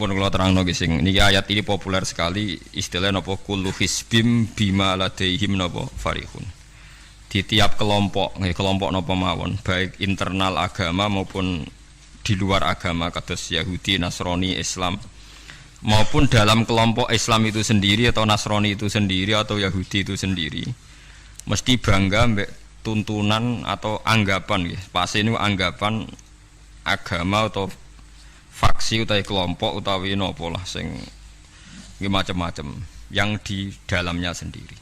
pun kula terangno nggih sing niki ayat ini populer sekali istilah napa kullu hisbim bima ladaihim napa farihun. Di tiap kelompok nggih kelompok napa mawon baik internal agama maupun di luar agama kados Yahudi, Nasrani, Islam maupun dalam kelompok Islam itu sendiri atau Nasrani itu sendiri atau Yahudi itu sendiri mesti bangga mbek tuntunan atau anggapan nggih. Pasti niku anggapan agama atau faksi utawi kelompok utawi napa lah sing macam-macam yang di dalamnya sendiri.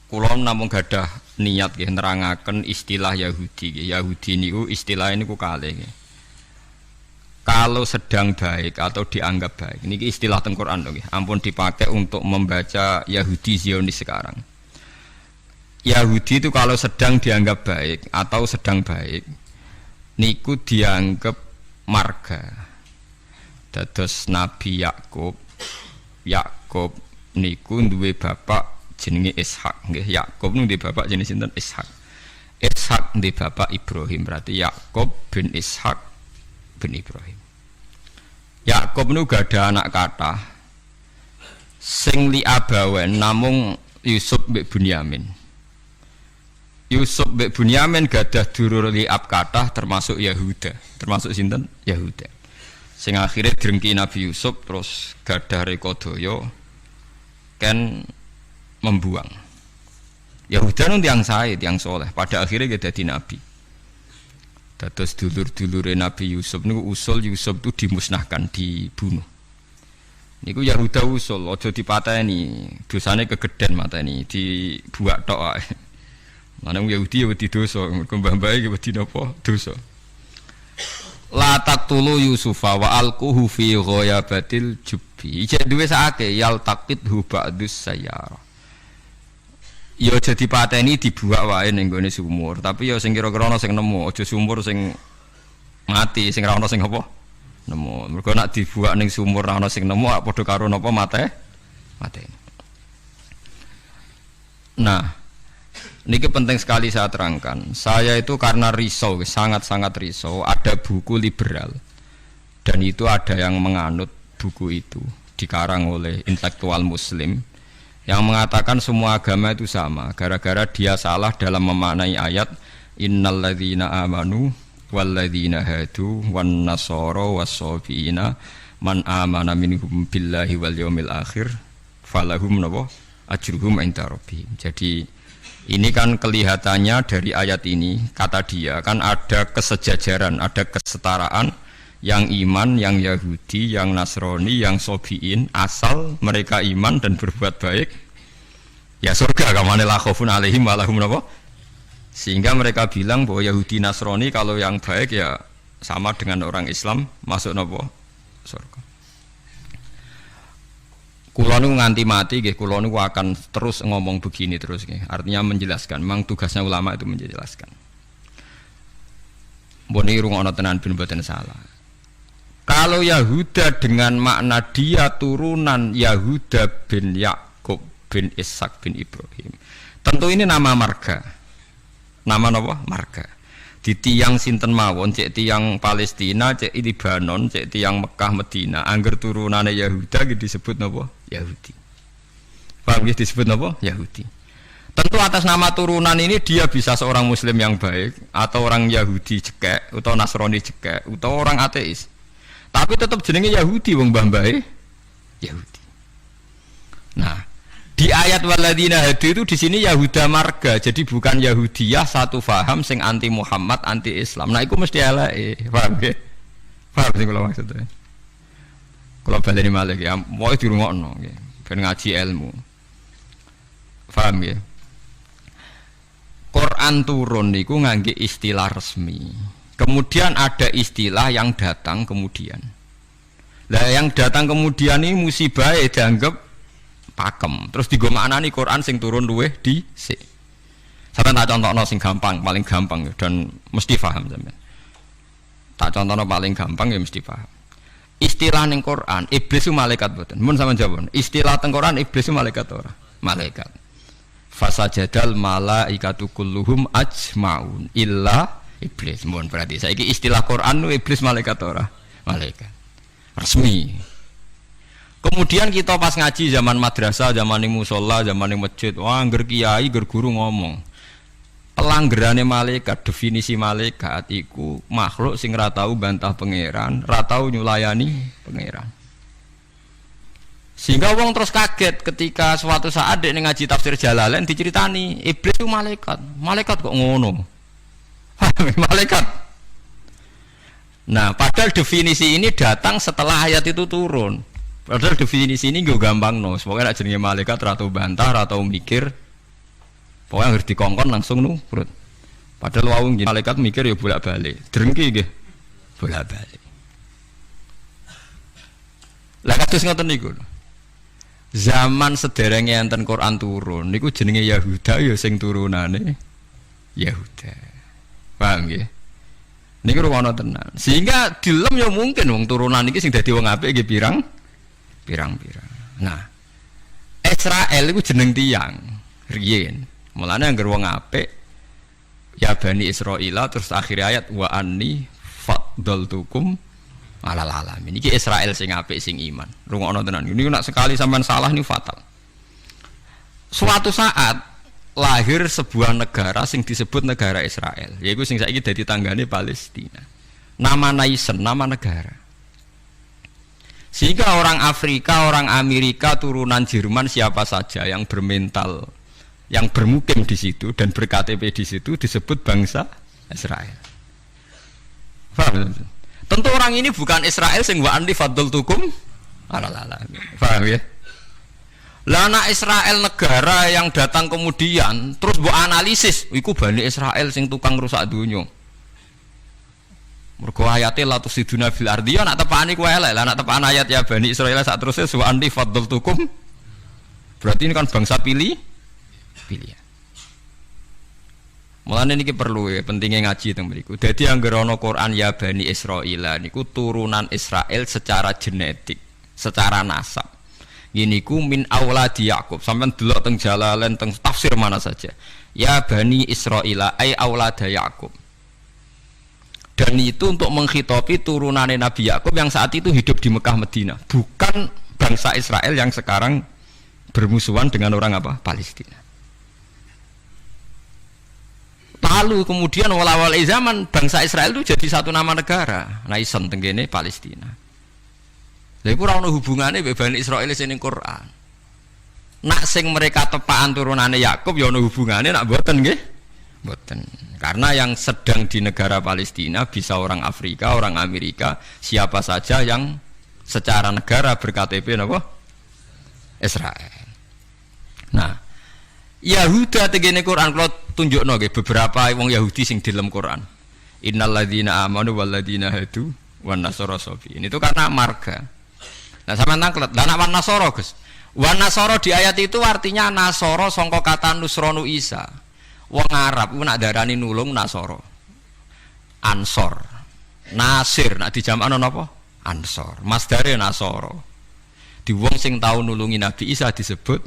Kula namung gadah niat nggih nerangaken istilah Yahudi nggih. Yahudi niku istilah niku kalih nggih. Kalau sedang baik atau dianggap baik. Niki istilah teng Quran nggih. Ampun dipakai untuk membaca Yahudi Zionis sekarang. Yahudi itu kalau sedang dianggap baik atau sedang baik niku dianggap marga. Dados Nabi Yakub niku duwe bapak jenenge Ishak nggih. Yakub niku duwe bapak jenenge sinten? Ishak. Ishak duwe bapak Ibrahim, berarti Yakub bin Ishak bin Ibrahim. Yakub niku gak ada anak kathah. Sing li abawen namung Yusuf mbek Bunyamin. Yusuf mbek Bunyamin gadah dulur liab kathah termasuk Yahuda. Termasuk sinten? Yahuda. Sing akhire drengki Nabi Yusuf terus gadah rekodaya kan membuang. Yahuda nun tiyang sae, tiyang soleh, pada akhirnya dia dadi nabi. Dados dulur-dulure Nabi Yusuf niku usul Yusuf itu dimusnahkan, dibunuh. Niku Yahuda usul aja dipateni, dosane kegeden mateni, dibuak tok ae. Manung Yahudi ya wedi dosa, mergo mbah-mbahe ya wedi napa? Dosa. La taqtulu Yusufa wa alquhu fi ghayabatil jubbi. Ijek duwe sakake yal taqidhu ba'dus sayyara. Ya aja dipateni dibuak wae ning gone sumur, tapi ya sing kira-kira ana sing nemu, aja sumur sing mati, sing ra ana sing apa? Nemu. Mergo nek dibuak ning sumur ra ana sing nemu, padha karo napa mate? Nah, ini penting sekali saya terangkan. Saya itu karena risau, sangat-sangat risau. Ada buku liberal dan itu ada yang menganut buku itu, dikarang oleh intelektual Muslim yang mengatakan semua agama itu sama. Gara-gara dia salah dalam memaknai ayat innalladzina amanu walladzina hadu wan nasara was-sabiina man amana minhum billahi wal yaumil akhir falahum napa ajruhum inda rabbihim. Jadi ini kan kelihatannya dari ayat ini, kata dia kan ada kesejajaran, ada kesetaraan yang iman, yang Yahudi, yang Nasrani, yang Sobiin, asal mereka iman dan berbuat baik ya surga, kamane la khaufun alaihim wa lahum napa. Sehingga mereka bilang bahwa Yahudi Nasrani kalau yang baik ya sama dengan orang Islam masuk napa surga. Kula niku nganti mati nggih, kula niku akan terus ngomong begini terus nggih. Artinya menjelaskan, memang tugasnya ulama itu menjelaskan. Mbok niku rungokno tenan ben mboten salah. Kalau Yahuda dengan makna dia turunan Yahuda bin Yakub bin Ishak bin Ibrahim, tentu ini nama marga. Nama napa? Marga. Di tiang sinten mawon, cek tiang Palestina, cek Libanon, cek tiang Mekah Medina, angger turunane Yahuda gitu disebut napa? Yahudi. Paham ya disebut napa? Yahudi. Tentu atas nama turunan ini dia bisa seorang Muslim yang baik atau orang Yahudi cekek atau Nasrani cekek atau orang ateis. Tapi tetap jenenge Yahudi wong mbah-mbahe Yahudi. Nah, di ayat waladina hadu itu di sini Yahuda marga, jadi bukan Yahudiyah satu faham sing anti Muhammad, anti Islam. Nah, itu mesti eleke, paham ya? Paham sing kula maksudnya. Kula baleni malih ya, mau dirungokno nggih, ben ngaji ilmu. Paham ya? Quran turun niku ngangge istilah resmi. Kemudian ada istilah yang datang kemudian. Lah yang datang kemudian ini musibah dianggap pakem. Terus digo maknani Quran sing turun luweh dhisik. Sampeyan tak contohno sing gampang, paling gampang dan mesti paham sampeyan. Tak contohno paling gampang ya mesti paham. Istilah ning Quran, iblis itu malaikat mboten. Mun sampeyan jawab. Istilah teng Quran iblis itu malaikat ora? Malaikat. Fasajadal malaikatu kulluhum ajmaun illa iblis. Mun berarti saiki istilah Quran itu iblis malaikat ora? malaikat. Resmi. Kemudian kita pas ngaji zaman madrasah, zaman ning musala, zaman ning masjid, wah angger kiai, angger guru ngomong. Pelanggerane malaikat, definisi malaikat iku makhluk sing ra tau bantah pangeran, ra tau nyulayani pangeran. Sehingga wong terus kaget ketika suatu saat dek ngaji tafsir Jalalain diceritani iblis itu malaikat. Malaikat kok ngono? Malaikat. Nah, padahal definisi ini datang setelah ayat itu turun. Padahal definisi ini gue gampang no. Pokoknya nak jenenge malaikat atau bantah atau mikir. Pokoknya harus dikongkon langsung nurut. Padahal wong malaikat mikir ya bolak-balik. Drengki nggih. Bolak-balik. Lah kados ngoten niku. Zaman sederenge enten Quran turun niku jenenge Yahuda ya sing turunane Yahuda. Paham nggih? Niku ruwono tenan. Sehingga dilem ya mungkin wong turunan iki sing dadi wong apik nggih pirang-pirang. Nah, Israel iku jeneng tiyang riyen. Mulane anggere wong apik ya Bani Israila terus akhir ayat wa anni faddaltukum alal alamin. Iki Israel sing apik sing iman. Rungokno tenan. Ini nak sekali sampean salah ini fatal. Suatu saat lahir sebuah negara sing disebut negara Israel. Yaiku sing saiki dadi tanggane Palestina. Nama naisen, nama negara. Sehingga orang Afrika, orang Amerika, turunan Jerman siapa saja yang bermental, yang bermukim di situ dan ber-KTP di situ disebut bangsa Israel. Paham? Tentu orang ini bukan Israel sing wa anti faddaltukum alal alamin. Paham ya? Lah anak Israel negara yang datang kemudian terus mbok analisis, iku Bani Israel sing tukang rusak dunya. Mergo ayate la tusiduna fil ardi ya nak tepani ku elek. Lah nak tepan ayat ya Bani Israel sak terusé wa anti faddaltukum. Berarti ini kan bangsa pilihan. Mulane niki perlu ya pentingnya ngaji teng mriku. Dadi anggere ana Quran ya Bani Israil niku turunan Israel secara genetik, secara nasab. Gini ku min auladi Yakub. Sampeyan delok teng Jalalain teng tafsir mana saja. Ya Bani Israil ai aulada Yakub. Dan itu untuk menghitopi turunane Nabi Yakub yang saat itu hidup di Mekah Madinah, bukan bangsa Israel yang sekarang bermusuhan dengan orang apa? Palestina. Lalu kemudian awal-awal zaman bangsa Israel itu jadi satu nama negara. Nah isen tenggene Palestina. Lha iku ora ono hubungane mbek Bani Israil sing ning Quran. Nak sing mereka tepaan turunane Yakub ya ono hubungane, nak mboten nggih? Mboten. Karena yang sedang di negara Palestina bisa orang Afrika, orang Amerika, siapa saja yang secara negara ber-KTP napa? Israel. Nah, Yahuda tegene Quran kalau tunjukno nggih beberapa wong Yahudi sing di dalam Quran. Innal ladzina amanu wal ladzina hadu wan nasara sabi. Ini itu karena marga. Nah sampean tanglet, lah wan nasara, Gus. Wan nasara di ayat itu artinya nasara sangka kata nusronu Isa. Wong Arab ku nak darani nulung nasara. Ansor. Nasir nak dijamakno napa? Ansor. Masdare nasara. Di wong sing tau nulungi Nabi Isa disebut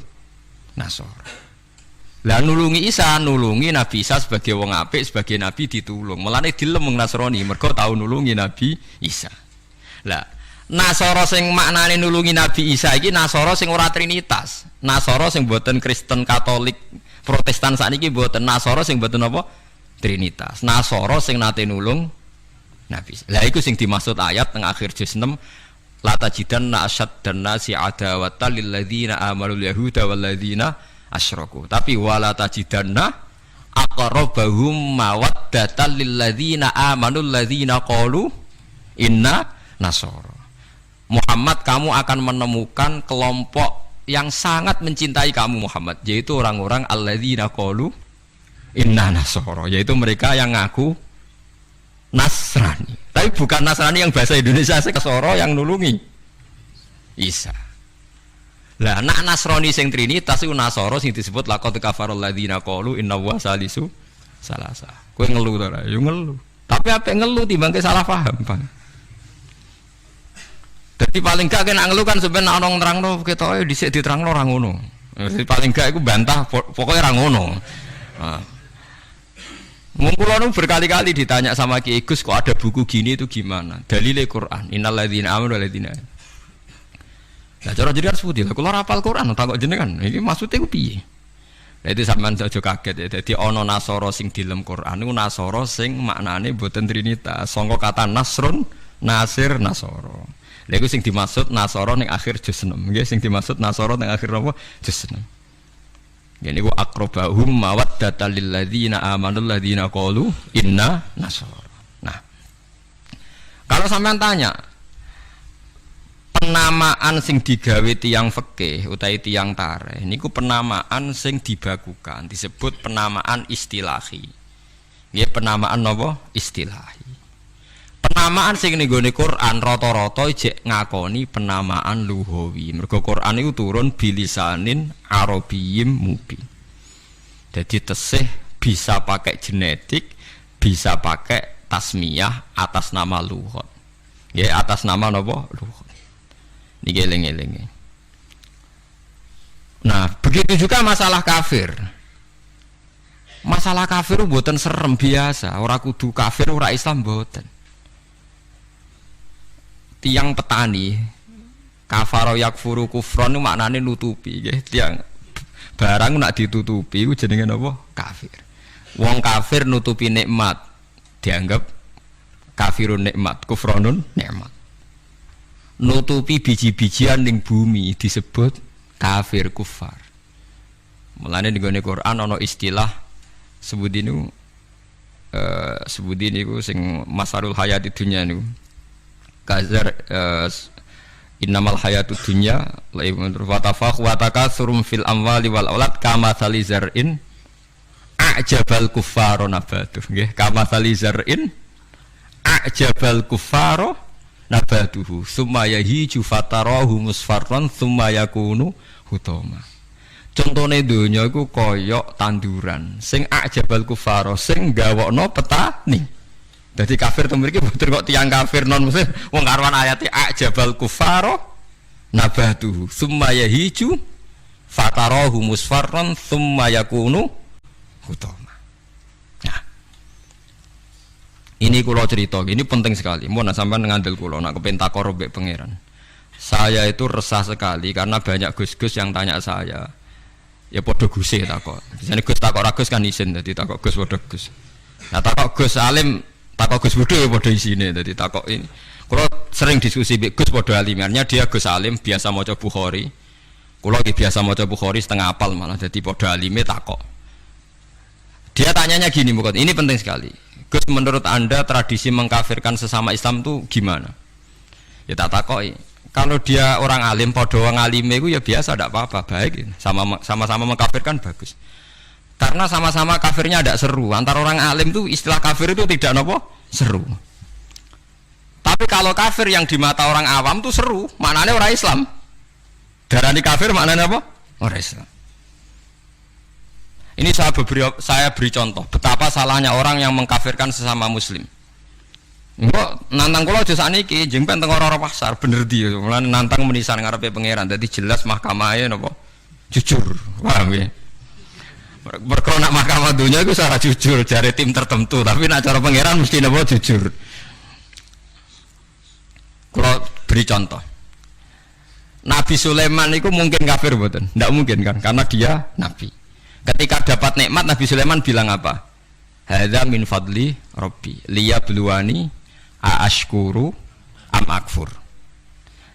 nasara. Lah nulungi Isa, nulungi Nabi Isa sebagai wong apik, sebagai nabi ditulung. Mulane dilem wong Nasrani mergo tau nulungi Nabi Isa. Lah Nasara sing maknane nulungi Nabi Isa iki Nasara sing ora trinitas. Nasara sing boten Kristen Katolik Protestan sakniki boten. Nasara sing boten apa? Trinitas. Nasara sing nate nulung Nabi Isa. Lah iku sing dimaksud ayat teng akhir juz 6 la tajidanna asyaddan nasi adawatan lil ladzina amanul yahuda wal ladzina asyraku. Tapi wala tajidanna aqrabahum mawaddatan lil ladzina amanul ladzina qalu inna nasara. Muhammad, kamu akan menemukan kelompok yang sangat mencintai kamu Muhammad, yaitu orang-orang alladzina qalu inna nasara, yaitu mereka yang ngaku Nasrani. Tapi bukan Nasrani yang bahasa Indonesia Nasara yang nulungi Isa. Lah nak Nasrani sing Trinitas iku Nasara sing disebut laqad kafarul ladzina qalu inna wa salisu salasa. Kowe ngelu to ora? Yo ngelu. Tapi apik ngelu timbang salah paham, Bang. Jadi paling gak kena ngelu kan sebenarnya ana nerangno ketoke dhisik diterangno ora ngono. Jadi paling gak iku bantah pokoknya ora ngono. Nah. Kula nu berkali-kali ditanya sama Ki Gus kok ada buku gini itu gimana? Dalile Quran. Innal ladzina amanu wal ladzina. Lah cara jenengan sepundi? Kula rapal Quran tak kok jenengan. Iki maksudnya ku piye? Lah itu sampean aja kaget ya. Dadi ana nasara sing dilem Quran niku nasara sing maknane boten trinitas. Sangka kata nasrun, nasir, nasara. Lha iku sing dimaksud nasara ning akhir juz 6. Nggih sing dimaksud nasara ning akhir napa? Juz 6. Ini ku akrobahum mawaddatal lil ladzina amanu ladzina qalu inna nasara. Nah, kalau sampean tanya penamaan sing digawe tiyang fikih utawi tiyang tarikh niku penamaan sing dibakukan disebut penamaan istilahi. Nggih penamaan napa? Istilahi. Penamaan sing ning gone Quran rata-rata jek ngakoni penamaan lughawi. Mergo Quran iku turun bilisanin arabiyyim mubin. Jadi tesih bisa pakai genetik, bisa pakai tasmiyah atas nama lughat. Nggih atas nama napa? Lughat. Niki eling-eling. Nah, begitu juga masalah kafir. Masalah kafir mboten serem biasa, ora kudu kafir ora Islam mboten. Tiang petani kafaro yakfuru kufron itu maknanya nutupi nggih. Tiang barang nak ditutupi itu jenenge apa? Kafir. Wong kafir nutupi nikmat dianggap kafirun nikmat, kufronun nikmat. Nutupi biji-bijian ning bumi disebut kafir kufar. Mulane ning Quran ana istilah sebut niku sing masarul hayati dunya niku kazar innamal hayatud dunya wa takatsum fil amwali wal aulad kama salizar'in a'jabal kuffara nabatuh nggih kama salizar'in a'jabal kuffara nabatuhu summa yahiju fatarahu musfarran summa yakunu hutama. Contone donya iku kaya tanduran sing a'jabal kuffara sing gawokno petani. Jadi kafir itu mriki boten kok tiyang kafir non muslim wong karwan ayate ajabal kufaro nabatuhu summa yahiju fatarahu musfarran summa yakunu hutama. Nah, ini kula cerita, ini penting sekali. Mun sampean ngandel kula nak kepen takor mbek pangeran. Saya itu resah sekali karena banyak gus-gus yang tanya saya. Ya padha guse takok. Biasane Gus takok ra Gus kan isin dadi takok Gus padha Gus. Nah takok Gus alim takok Gus Budhe padha isine dadi takok ini. Kula sering diskusi mbek Gus padha alimarnya dia Gus alim biasa maca Bukhari. Kula iki biasa maca Bukhari setengah apal malah dadi padha alime takok. Dia tanyanya gini bukan, ini penting sekali. Gus menurut Anda tradisi mengkafirkan sesama Islam itu gimana? Ya tak takoki. Kalau dia orang alim padha wong alime iku ya biasa ndak apa-apa, baik. Sama-sama mengkafirkan bagus. Karena sama-sama kafirnya tidak seru. Antara orang alim itu istilah kafir itu tidak nopo seru. Tapi kalau kafir yang di mata orang awam itu seru, maknanya orang Islam. Darani kafir maknanya apa? Orang Islam. Ini saya beri contoh betapa salahnya orang yang mengkafirkan sesama Muslim. Mbok nantang kula aja sakniki, jeng ben teng ora pasar bener di. Mulane nantang menisan ngarepe pangeran. Dadi jelas mahkamahe napa? Jujur. Paham ya? Mergo nak mahkamah dunia itu secara jujur jare tim tertentu, tapi nak cara pangeran mesti napa jujur. Kalau beri contoh, Nabi Sulaiman itu mungkin kafir betul? Tidak mungkin kan, karena dia nabi. Ketika dapat nikmat Nabi Sulaiman bilang apa? Hadza min fadli Rabbi liyabluwani aashkuru am akfur.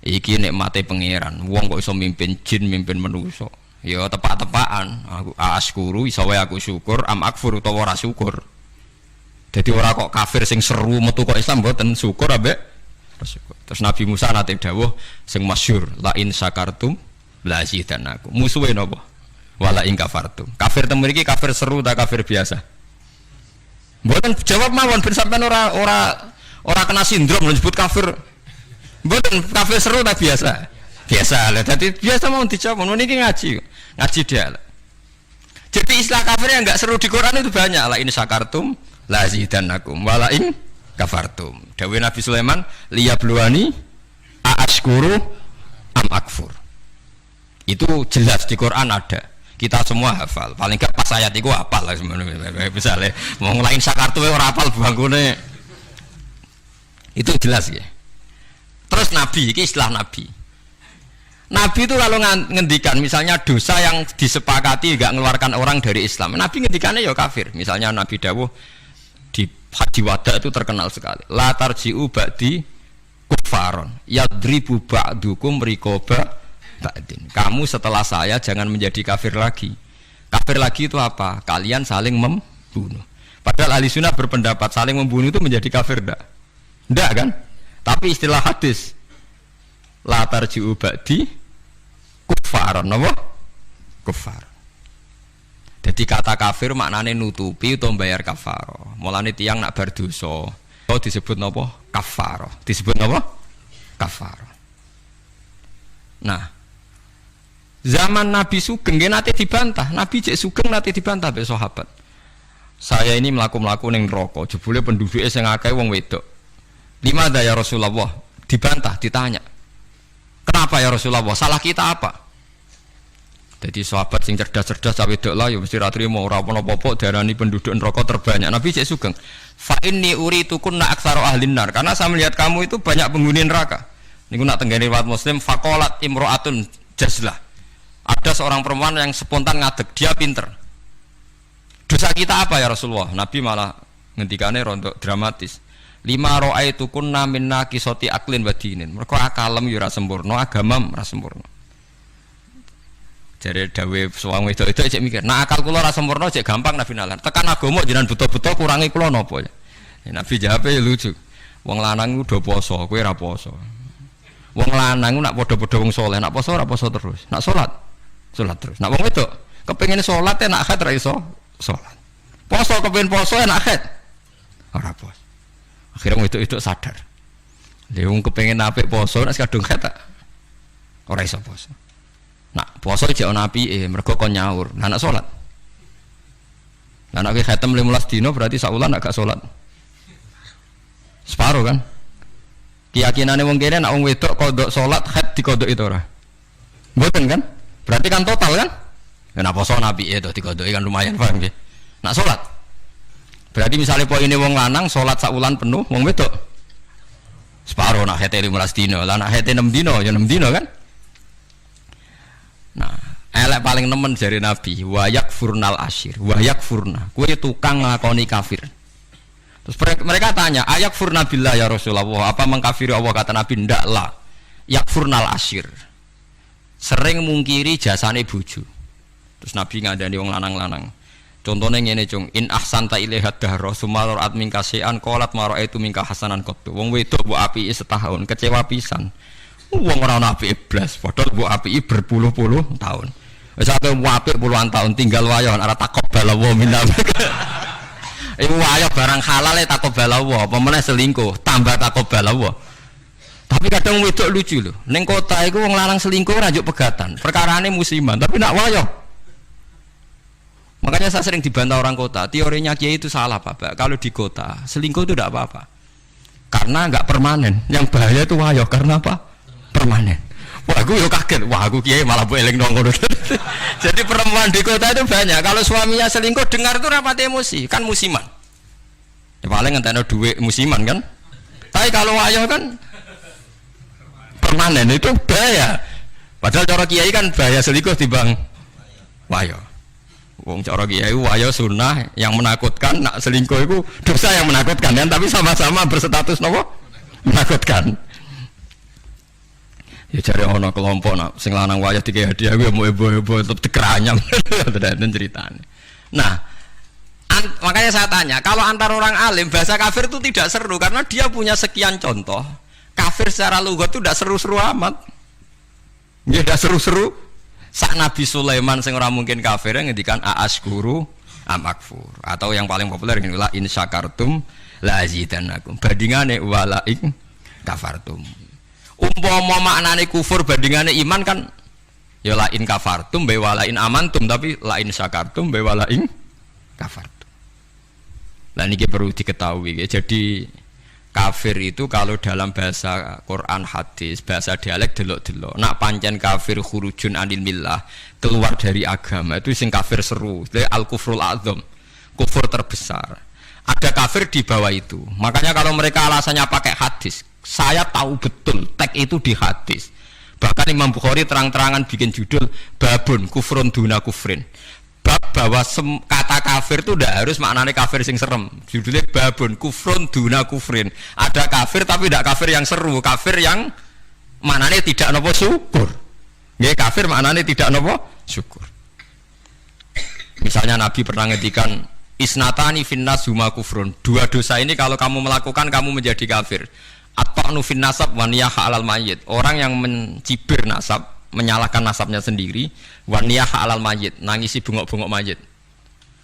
Iki nikmate pangeran. Wong kok iso mimpin jin, mimpin manusa. Ya tepak-tepakan aku askuru iso wae aku syukur am akfur utawa ora syukur. Jadi ora kok kafir sing seru metu kok Islam mboten syukur ambek syukur. Terus Nabi Musa nate dawuh sing masyhur la in syakartum la zidanakum. Musuhe napa? Wala in kafartum. Kafir teng mriki kafir seru ta kafir biasa? Mboten jawab mawon ben sampean ora kena sindrom disebut kafir. Mboten kafir seru ta biasa? Biasa lah, jadi biasa mau dijawab, mau ini ngaji dia. Jadi istilah kafir yang enggak seru di Quran itu banyak lah. Ini syakartum, la zidanakum, walain kafartum. Dawuh Nabi Sulaiman, liyabluwani aashkuru am akfur. Itu jelas di Quran ada. Kita semua hafal. Paling gak pas ayat iku hafal lah sebenarnya. Misalnya mau ngelain sakartu ora hafal bangkune. Itu jelas ya. Terus Nabi, ini istilah Nabi. Nabi itu kalau ngendikan misalnya dosa yang disepakati gak ngeluarkan orang dari Islam. Nabi ngendikannya ya kafir. Misalnya Nabi dawuh di Haji Wada itu terkenal sekali. La tarji'u ba'di kufaron yadribu ba'dukum riqaba ba'din. Kamu setelah saya jangan menjadi kafir lagi. Kafir lagi itu apa? Kalian saling membunuh. Padahal ahli sunnah berpendapat saling membunuh itu menjadi kafir enggak? Enggak kan? Tapi istilah hadis la tarji'u ba'di kufaron, apa? Kufar. Jadi kata kafir maknanya nutupi atau bayar kafaro. Mulane tiang nak berdosa, disebut napa? Kafaro. Disebut napa? Kafaro. Nah, zaman Nabi Sugeng nanti dibantah. Nabi cek Sugeng nanti dibantah be sahabat. Saya ini melaku ning neraka, jebule penduduknya sing akeh wong wedok. Limada ya Rasulullah? Dibantah, ditanya. Kenapa ya Rasulullah? Salah kita apa? Jadi sahabat sing cerdas-cerdas cawe wedok lah ya mesti ra trimo ora apa-apa diarani penduduk neraka terbanyak. Nabi cek Sugeng. Fa inni uritukunna aktsara ahlin nar. Karena saya melihat kamu itu banyak penghuni neraka. Niku nak tenggene riwayat Muslim faqalat imra'atun jazlah. Ada seorang perempuan yang spontan ngadeg, dia pinter. Dosa kita apa ya Rasulullah? Nabi malah ngendikane rontok dramatis. Lima ra'aitukunna minna qisati aklin wa dinin. Mergo akalem yo ora sempurna, agamam ora sempurna. Jare dawe suwang wedok itu cek mikir, nah akal kula ora sempurna cek gampang Nabi nalar. Tekan agama jenengan betul-betul kurangi kula napa ya? Nabi jawab ya lucu. Wong lanang udah poso, kowe ora poso. Wong lanang nak padha-padha wong saleh, nak poso ora poso terus. Nak salat terus. Nak wong wedok kepengin salat nak haid ra iso salat. Poso kepengin poso nak haid ora poso. Akhirnya wong wedok sadar. Lha wong kepengin apik poso nak kadung haid ora iso poso. Nak poso jek ana apike mergo kon nyaur. Nah nak salat. Lah nek khatam 15 dino berarti sak wulan gak salat. Separo kan? Keyakinane wong kene nek wong wedok kodok salat haid dikodok itu ora. Mboten kan? Berarti kan total kan? Ya nek poso apike to dikodoki kan lumayan paham nggih. Nak salat. Berarti misalnya poine wong lanang salat sak wulan penuh, wong wedok separo nak haid 15 dino. Lah nak haid 6 dino ya 6 dino kan? Nah, elek paling nemen jari Nabi, wayak furnal asyir, wayak furna. Kue tukang ngakoni kafir. Terus mereka tanya, ayak furna billah ya Rasulullah, apa mengkafiri Allah? Kata Nabi, ndak lah. Yak furnal asyir. Sering mungkiri jasane bojo. Terus Nabi ngadani wong lanang-lanang. Contohnya ngene cung, in ahsanta ilaihat dahra sumal ra'at mingka sean qalat ma ra'aitu mingka hasanan qattu. Wong wedok mbok apike setahun, kecewa pisan. Wong ora ana apike blas, padahal mbok apike berpuluh-puluh tahun. Wis ape apik puluhan tahun tinggal wayo ora takobal wa minna. Iku wayo barang halal takobal wa, apa meneh selingkuh tambah takobal wa. Tapi kadang wedok lucu lho. Ning kota iku wong lanang selingkuh ora njuk pegatan. Perkarane musiman, tapi nak wayo. Makanya saya sering dibantah orang kota. Teorinya Kiai itu salah, Pak. Kalau di kota selingkuh itu tidak apa-apa. Karena enggak permanen. Yang bahaya itu wayo karena apa? Permanen. Wah, aku yo kaget. Wah, aku Kiai malah bu eling nongol. Jadi perempuan di kota itu banyak. Kalau suaminya selingkuh dengar itu rapat emosi, kan musiman. Ya paling ngenteni duit musiman kan. Tapi kalau wayo kan permanen itu bahaya. Padahal cara Kiai kan bahaya selingkuh timbang wayo. Wong cara Kiai wayo sunnah yang menakutkan, nak selingkuh itu dosa yang menakutkan kan, tapi sama-sama berstatus nopo menakutkan. Ya cari ono kelompok nak sing lanang wayo dikei hadiah gue mau ebo-ebo tetep dikeranyam. Dan ceritanya. Nah, makanya saya tanya, kalau antar orang alim bahasa kafir itu tidak seru karena dia punya sekian contoh. Kafir secara lugat itu tidak seru-seru amat. Ya tidak seru-seru. Sak Nabi Sulaiman sing ora mungkin kafir ngendikan a'askuru amakfur, atau yang paling populer ini la in syakartum la azidannakum. Bandingane wala in kafartum. Umpama maknane kufur bandingane iman kan ya la in kafartum be wala in amantum, tapi la in syakartum be wala in kafartum. Lah niki perlu diketahui ya. Jadi Kafir itu kalau dalam bahasa Quran hadis, bahasa dialek delok-delok. Nak pancen kafir khurujun anil millah, keluar dari agama itu sing kafir seru. Al kufrul azam, kufur terbesar. Ada kafir di bawah itu. Makanya kalau mereka alasannya pakai hadis, saya tahu betul teks itu di hadis. Bahkan Imam Bukhari terang-terangan bikin judul babun kufrun duna kufrin. Bab bahwa kata kafir itu tidak harus maknanya kafir sing serem. Judulnya babun kufrun duna kufrin. Ada kafir tapi tidak kafir yang seru, kafir yang maknanya tidak nopo syukur. Ya kafir maknanya tidak nopo syukur. Misalnya Nabi pernah ngedikan isnatani finnas huma kufrun. Dua dosa ini kalau kamu melakukan kamu menjadi kafir. At-ta'nu fin nasab wa niyah alal mayyit. Orang yang mencibir nasab, menyalahkan nasabnya sendiri, wa niyah alal mayyit, nangisi bungok-bungok mayit.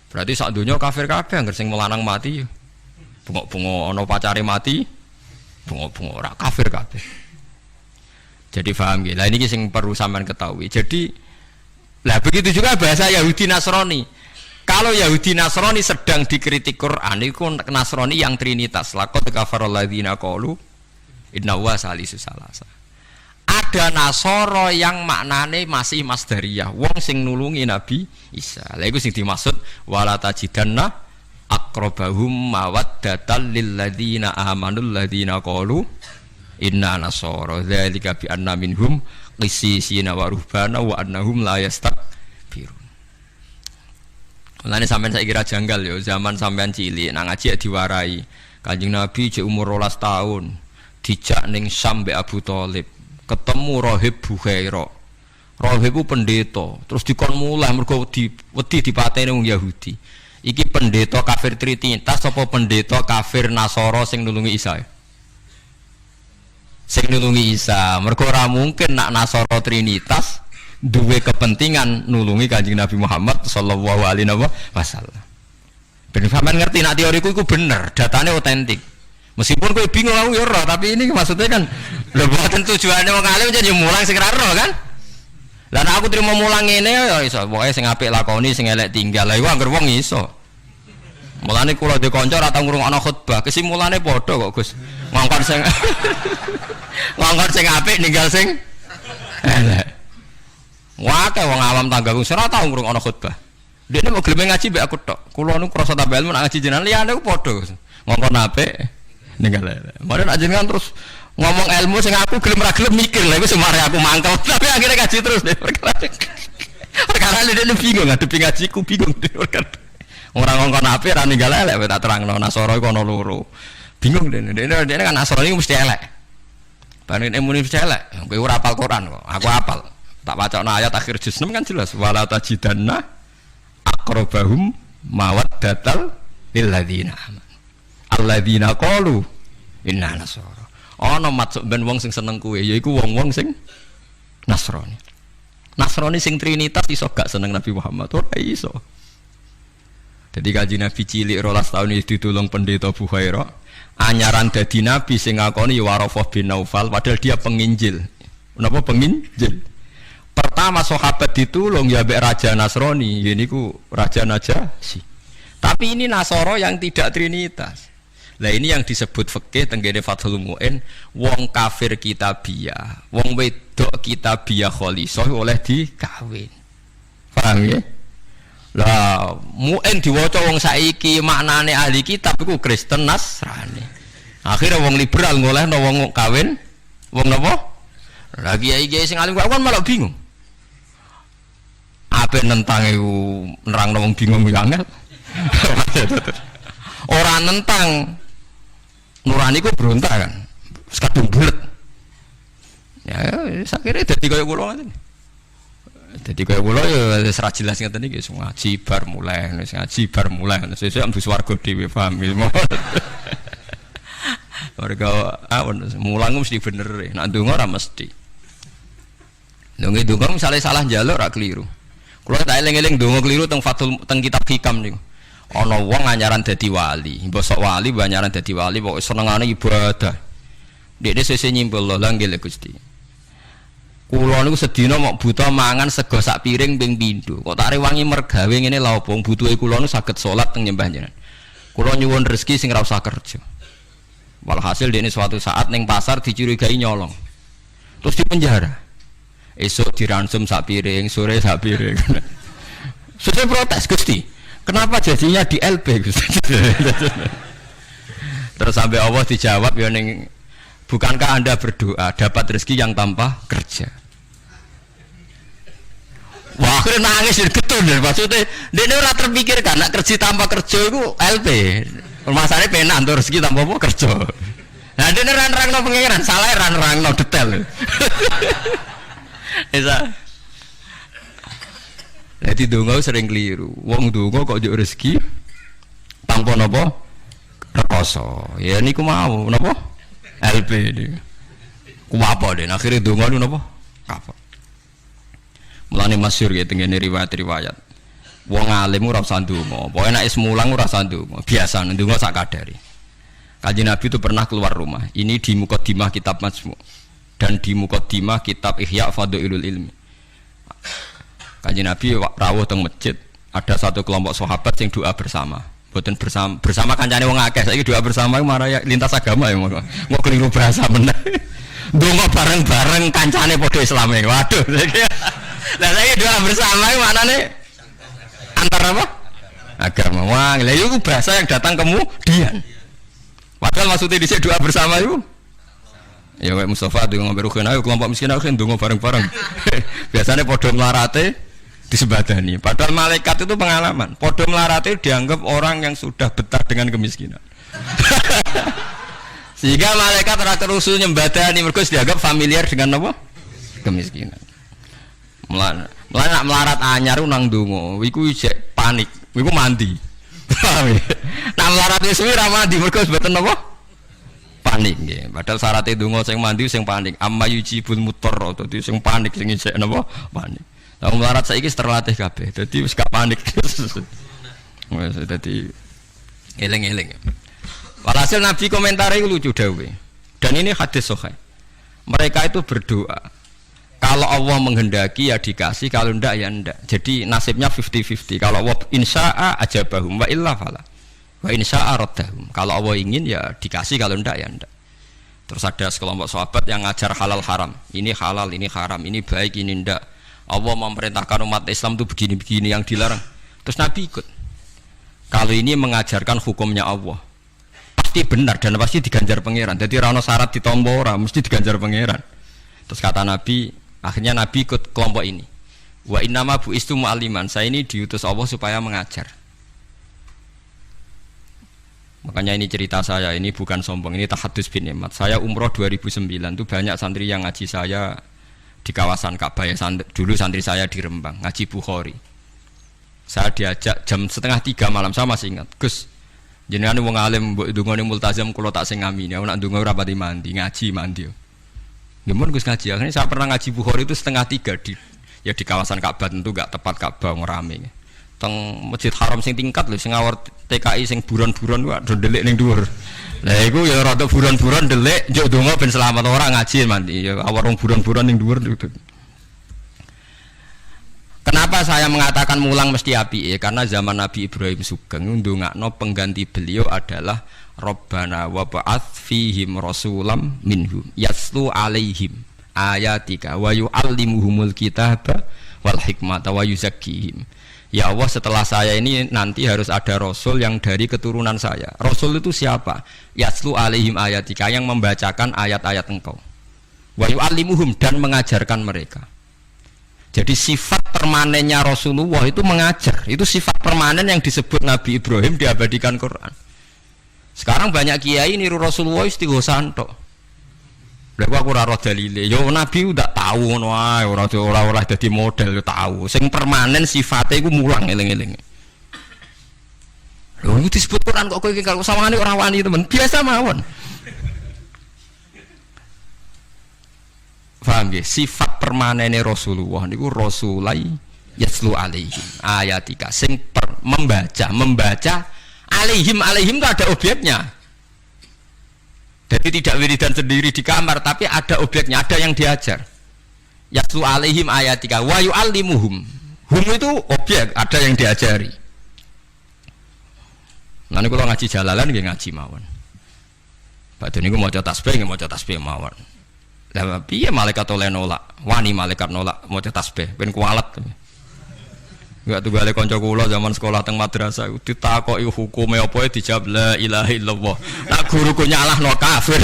Berarti sak donya kafir kabeh anggere sing melanang mati. Bungok-bungok ana pacare mati, bungok-bungok ora kafir kabeh. Jadi paham nggih. Lah niki sing perlu sampean ketahui. Jadi lah begitu juga bahasa Yahudi Nasrani. Kalau Yahudi Nasrani sedang dikritik Quran, itu Nasrani yang trinitas. Laqad kafaral ladzina qalu inna huwa salisu salasa. Ada Nasoro yang maknane masih masdariyah, wong sing nulungi Nabi Isa. Lha iku sing dimaksud wala tajidanna aqrabahum mawaddatan lil ladzina amanul ladzina qalu inna nasara dzalika bi anna minhum qissisina wa ruhbana wa annahum la yastakbirun. Mulane sampean saiki kira janggal ya, zaman sampean cilik nang ngaji diwarai. Kanjeng Nabi jek umur 12 tahun, dijak ning Syam mbek Abu Thalib, ketemu Rahib Bukhaira. Rahib ku pendeta, terus dikon mulai mergo wedi dipateni wong Yahudi. Iki pendeta kafir Trinitas apa pendeta kafir Nasara sing nulungi Isa? Sing nulungi Isa. Mergo ora mungkin nak Nasara Trinitas duwe kepentingan nulungi Kanjeng Nabi Muhammad sallallahu alaihi wasallam. Ben sampean ngerti nak teoriku iku bener, datane otentik. Meskipun kowe bingung aku ya roh, tapi ini maksudnya kan lho boten tujuane wong alim jadi mulang sing ra roh kan. Lah nek aku trimo mulang ngene ya iso, pokoke sing apik lakoni, sing elek tinggal. Lah iku anggere wong iso. Mulane kula dhe kanca ora tau ngrungokno khutbah, kesimulane padha kok Gus. Ngongkon sing ngongkon sing apik ninggal sing elek. Wae wong awam tanggaku ora tau ngrungokno khutbah. Dekne mau gelem ngaji mbek aku tok. Kula nu krasa tambah ilmu nak ngaji jenengan liyane ku padha. Ngongkon apik ninggal elek. Mare nak jenengan terus ngomong ilmu sing aku gelem ra gelem mikir lha iku semare aku mangkel. Tapi akhirnya ngaji terus deh. Perkara dia bingung ngadepi ngajiku bingung. Orang ngongkon apik ra ninggal elek tak terangno Nasara iku ana loro. Bingung dene kan Nasara iku mesti elek. Bareng ilmu mesti elek. Kowe ora hafal Quran kok. Aku hafal. Tak wacana ayat akhir juz 6 kan jelas wala tajidanna aqrabahum mawaddatal lil ladzina amanu alladzina qalu inna nasara. Ana maksud ben wong sing seneng kowe yaiku wong-wong sing Nasrani. Nasrani sing trinitas iso gak seneng Nabi Muhammad ora iso. Jadi Kanjeng Nabi cilik 12 tahun itu ditulung pendeta Bukhaira. Anyaran dadi nabi sing ngakoni Warafah bin Naufal padahal dia penginjil. Menapa penginjil? Pertama sahabat ditulung ya mbek raja Nasrani, yeniku raja Najasyi. Tapi ini Nasara yang tidak trinitas. Lah ini yang disebut fikih tenggene Fathul Mu'in, wong kafir kitabiyah, wong wedok kitabiyah khalisah oleh dikawin. Paham ya? Lah Mu'in diwaca wong saiki maknane ahli kitab iku Kristen Nasrani. Akhirnya wong liberal ngolehno wong kawin wong napa? Lah kiai-kiai sing alim kok malah bingung. Apa nentang iku nerangno wong bingung ya angel. Ora nentang nurani ku berontak kan. Wis kadung bulet. Ya sakire dadi kaya kula ngoten. Dadi kaya kula ya wis ra jelas ngeten iki ngaji bar mulai, ngaji bar mulai. Sesuk ambu swarga dhewe paham iki. Warga awon mulang mesti bener. Nek ndonga ora mesti. Ndonga ndonga misale salah njaluk ora keliru. Kula tak eling-eling ndonga keliru teng Fathul teng kitab Hikam niku. Ana wong anyaran dadi wali, mbosok wali anyaran dadi wali pokoke senengane ibadah. Dekne sesuk nyimpul lho nggih Gusti. Kula niku sedina mok buta mangan sego sak piring ping pindho. Kok tak rewangi mergawe ngene lha opo butuhe kula niku saged salat teng nyembah jenengan. Kula nyuwun rezeki sing ora usah kerja. Walhasil dia ini suatu saat neng pasar dicurigai nyolong, terus dipenjara. Esok diransum sak piring, sore sak piring. Sudah protes Gusti, kenapa jadinya di LP Gusti? Terus sampai Allah dijawab ya neng, bukankah anda berdoa dapat rezeki yang tanpa kerja? Wah, akhirnya nangis getun deh maksudnya. Dia ora terpikirkan nak kerja tanpa kerja itu LP. Masalahnya penak untuk rezeki tanpa apa kerja. Nah dia nerang-nerang no pengiran, salah nerang-nerang no detail. Bisa. Jadi dongo sering keliru. Wong dongo kok juk rezeki tanpa napa rekoso. Ya niku mau napa LP ini. Ku apa den akhirnya dongo niku napa? Kapok. Mulane masyhur ya tengene riwayat-riwayat. Wong alim ora usah ndonga, pokoke nek wis mulang ora usah ndonga, biasa ndonga sak kadare. Kanjeng Nabi itu pernah keluar rumah. Ini di Muqaddimah kitab Majmu' dan di Muqaddimah kitab Ihya Fadhailul Ilmi. Kanjeng Nabi rawuh teng masjid, ada satu kelompok sahabat yang doa bersama. Mboten bersama kancane wong akeh. Saiki doa bersama marah ya lintas agama ya monggo. Kok keliru bahasa meneh. Ndonga bareng-bareng kancane padha Islame. Waduh. Lah saiki doa bersama maknane antar apa? Agama. Wah, lha itu bahasa yang datang kemudian. Padahal maksudnya dhisik doa bersama itu. Ya kayak Mustafa dengan Berukhana ayo kelompok miskin aku ndonga bareng-bareng. Biasanya padha mlarate disebadani. Padahal malaikat itu pengalaman. Padha mlarate dianggap orang yang sudah betah dengan kemiskinan. Sehingga malaikat ora terusul nyembadani mergo dianggap familiar dengan apa? Kemiskinan. Mulane nak melarat anyar nang ndonga, iku isih panik, iku mandi. Paham ya? Nak melarat wis suwi ra mandi mergo mboten napa? Panik nggih. Padahal syarat ndonga sing mandi sing panik. Amma yujibul mutarr, dadi sing panik sing isih napa? Panik. Lah melarat saiki terlatih kabeh. Dadi wis gak panik. Wis dadi eling-eling. Walhasil Nabi komentar itu lucu dawuhe. Dan ini hadis sahih. Mereka itu berdoa. Kalau Allah menghendaki ya dikasih, kalau ndak ya ndak. Jadi nasibnya 50-50. Kalau Allah insya'a ajabahum wa illa fala. Wa insya'a raddahum. Kalau Allah ingin ya dikasih, kalau ndak ya ndak. Terus ada sekelompok sahabat yang ngajar halal haram. Ini halal, ini haram, ini baik, ini ndak. Allah memerintahkan umat Islam itu begini-begini yang dilarang. Terus Nabi ikut. Kalau ini mengajarkan hukumnya Allah, pasti benar dan pasti diganjar pangeran. Jadi rano syarat ditompo ora, mesti diganjar pangeran. Terus kata Nabi, akhirnya Nabi ikut kelompok ini. Wa innama bu'istu mu'alliman. Saya ini diutus Allah supaya mengajar. Makanya ini cerita saya, ini bukan sombong, ini tahadus bin nikmat. Saya umroh 2009 itu banyak santri yang ngaji saya di kawasan Ka'bah ya. Dulu santri saya di Rembang, ngaji Bukhari. Saya diajak jam 2:30 malam, saya masih ingat. Gus, jenengan wong alim mbok ndongane multazam kula tak sing ngamini. Nek ndonga ora pati mandi, ngaji mandi. Gimana Gus ngaji? Akhirnya saya pernah ngaji Bukhari itu 2:30 di kawasan Ka'bah, tentu gak tepat Ka'bah ngerame. Teng Masjid Haram sing tingkat lho, sing ngawur TKI sing buron-buron wae ndelik ning dhuwur. Lah iku ya rada buron-buron ndelik njuk donga ben selamat ora ngaji mandi. Ya awar wong buron-buron ning dhuwur. Kenapa saya mengatakan mulang mesti api? Karena zaman Nabi Ibrahim Sugeng ndongakno pengganti beliau adalah Rabbana wa ba'ats fihim rasulam minhum yaslu alaihim ayatika wa yu'allimuhumul kitaba wal hikmata wa yuzakkihim. Ya Allah, setelah saya ini nanti harus ada rasul yang dari keturunan saya. Rasul itu siapa? Yaslu alaihim ayatika, yang membacakan ayat-ayat engkau. Wa yu'allimuhum, dan mengajarkan mereka. Jadi sifat permanennya Rasulullah itu mengajar. Itu sifat permanen yang disebut Nabi Ibrahim diabadikan Quran. Sekarang banyak kiai niru Rasulullah istighosan tok. Lha aku ora roh dalile. Yo Nabi udah tahu ngono ae, ora dadi model yo tahu. Sing permanen sifate iku mulang eling-eling. Lho iki disebut Quran kok kowe iki kalau sawangane ora wani temen. Biasa mawon. Paham nggih? Sifat permanene Rasulullah niku rasulai yaslu alaihim ayatika sing membaca alaihim itu ada objeknya. Jadi tidak wiridan sendiri di kamar, tapi ada objeknya, ada yang diajar. Yaslu alaihim ayatika wa yu'allimuhum. Hum itu objek, ada yang diajari. Nanti kalau ngaji jalalan nggih ngaji mawon. Badhe niku maca tasbih nggih maca tasbih mawon. Lah piye malaikat oleh nolak? Wani malaikat nolak maca tasbih ben kualat. Enggak tunggale kanca kula zaman sekolah teng madrasah ditakoki hukume apa dijawab la ilaha illallah. Tak guruku nyalahno kafir.